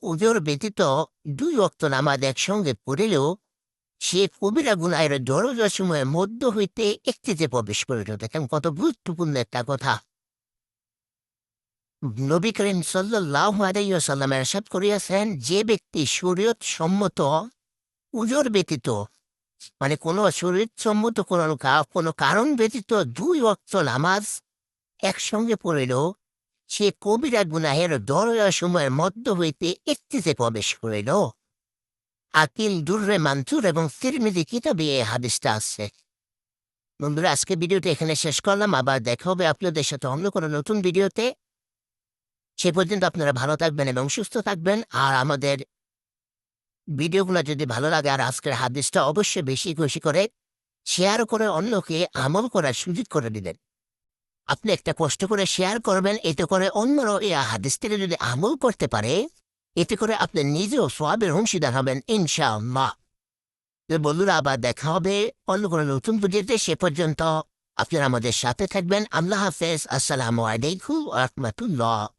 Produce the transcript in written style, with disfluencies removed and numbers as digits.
উজোর ব্যতীত ২ ওয়াক্ত নামাজ একসঙ্গে পড়িলেও সে কবিরা গুনাহের দরজাসমূহের মধ্য হইতে একটিতে প্রবেশ করিল। দেখেন কত গুরুত্বপূর্ণ একটা কথা। নবী করিম সাল্লাল্লাহু আলাইহি ওয়াসাল্লাম ইরশাদ করিয়াছেন, যে ব্যক্তি শরীয়ত সম্মত উজোর ব্যতীত মানে কোনো শরীয়ত সম্মত কোনো কারণ ব্যতীত ২ ওয়াক্ত নামাজ একসঙ্গে পড়িল, সে কবিরা গুনাহের দরজাসমূহের মধ্য হইতে একটিতে প্রবেশ করিল। আকিল দুররে মানসুর এবং তিরমিজি কিতাবে এই হাদিসটা আছে। বন্ধুরা, আজকে ভিডিওটা এখানে শেষ করলাম। আবার দেখা হবে আপনাদের সাথে অন্য কোনো নতুন ভিডিওতে। সে পর্যন্ত আপনারা ভালো থাকবেন এবং সুস্থ থাকবেন। আর আমাদের ভিডিওগুলো যদি ভালো লাগে আর আজকের হাদিসটা অবশ্যই বেশি বেশি করে শেয়ার করে অন্যকে আমল করার সুযোগ করে দিবেন। আপনি একটা কষ্ট করে শেয়ার করবেন, এতে করে অন্যরাও এই হাদিস থেকে যদি আমল করতে পারে, এতে করে আপনি নিজেও সওয়াবের অংশীদার হবেন ইনশাআল্লাহ। তো বন্ধুরা, আবার দেখা হবে অন্য কোনো নতুন ভিডিওতে। সে পর্যন্ত আপনারা আমাদের সাথে থাকবেন। আল্লাহ হাফেজ। আসসালামু আলাইকুম ওয়া রাহমাতুল্লাহ।